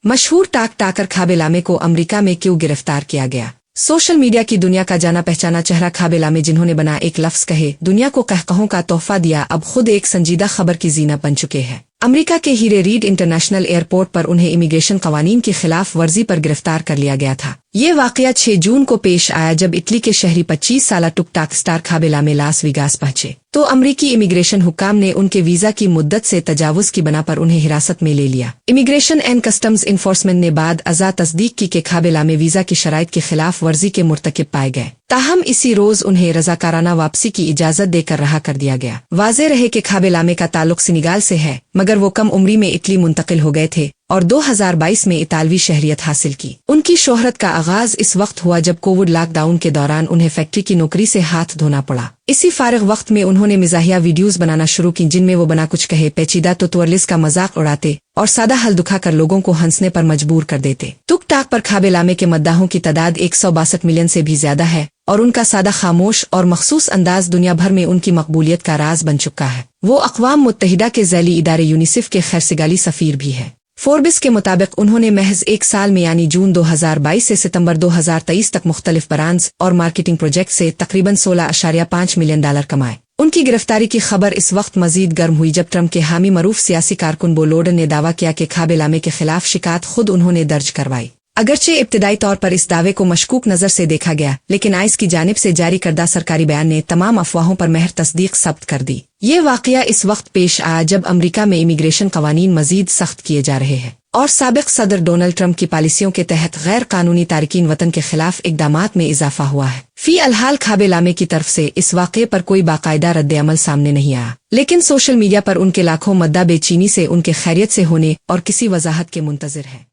मशहूर टाक टाकर खाबे लामे को अमेरिका में क्यों गिरफ्तार किया गया? सोशल मीडिया की दुनिया का जाना पहचाना चेहरा खाबे लामे, जिन्होंने बना एक लफ्ज कहे दुनिया को कहकहों का तोहफा दिया, अब खुद एक संजीदा खबर की जीना बन चुके हैं। अमेरिका के हीरे रीड इंटरनेशनल एयरपोर्ट पर उन्हें इमिग्रेशन कवानीन की खिलाफ वर्जी पर गिरफ्तार कर लिया गया था। ये वाकया 6 जून को पेश आया जब इटली के शहरी 25 साला टुकटाक स्टार खाबे लामे लास वेगास पहुंचे तो अमरीकी इमिग्रेशन हुक्काम ने उनके वीजा की मुद्दत से तजावुज की बना पर उन्हें हिरासत में ले लिया। इमिग्रेशन एंड कस्टम्स इन्फोर्समेंट ने बाद अज़ा तस्दीक की कि खाबे लामे वीजा की शराइत की खिलाफ वर्जी के मुर्तकिब पाए गए, ताहम इसी रोज उन्हें रजाकाराना वापसी की इजाजत देकर रहा कर दिया गया। वाज़ेह रहे कि खाबे लामे का ताल्लुक सेनेगाल से है, मगर वो कम उम्री में इटली मुंतकिल हो गए थे और 2022 में इतालवी शहरियत हासिल की। उनकी शोहरत का आगाज इस वक्त हुआ जब कोविड लॉकडाउन के दौरान उन्हें फैक्ट्री की नौकरी से हाथ धोना पड़ा। इसी फारिग वक्त में उन्होंने मिजाहिया वीडियोस बनाना शुरू की जिनमें वो बना कुछ कहे पेचीदा तुतवरलिस का मजाक उड़ाते और सादा हल दुखा कर लोगों को हंसने पर मजबूर कर देते। टुक टाक पर खाबे लामे के मद्दाहों की तादाद 162 मिलियन से भी ज्यादा है और उनका सादा खामोश और मखसूस अंदाज दुनिया भर में उनकी मकबूलियत का राज बन चुका है। वो अक़वाम मुत्तहिदा के ज़ैली इदारे यूनिसेफ के खैरसिगाली सफ़ीर भी है। फोर्ब्स के मुताबिक उन्होंने महज एक साल में यानी जून 2022 से सितंबर 2023 तक मुख्तलिफ ब्रांड्स और मार्केटिंग प्रोजेक्ट से तकरीबन $16.5 मिलियन कमाए। उनकी गिरफ्तारी की खबर इस वक्त मजीद गर्म हुई जब ट्रंप के हामी मरूफ सियासी कारकुन बो लोडन ने दावा किया कि खाबे लामे के खिलाफ शिकायत खुद उन्होंने दर्ज करवाई। अगरचे इब्तिदाई तौर पर इस दावे को मशकूक नजर से देखा गया, लेकिन आइस की जानिब से जारी करदा सरकारी बयान ने तमाम अफवाहों पर महर तस्दीक सब्त कर दी। ये वाकया इस वक्त पेश आया जब अमेरिका में इमिग्रेशन कवानीन मजीद सख्त किए जा रहे हैं और साबिक सदर डोनाल्ड ट्रंप की पॉलिसियों के तहत गैर कानूनी तारिकीन वतन के खिलाफ इकदामात में इजाफा हुआ है। फी अलहाल खाबे लामे की तरफ से इस वाक़े पर कोई बाकायदा रद्द अमल सामने नहीं आया, लेकिन सोशल मीडिया पर उनके लाखों मद्दा बेचीनी से उनके खैरियत से होने और किसी वजाहत के मुंतजिर हैं।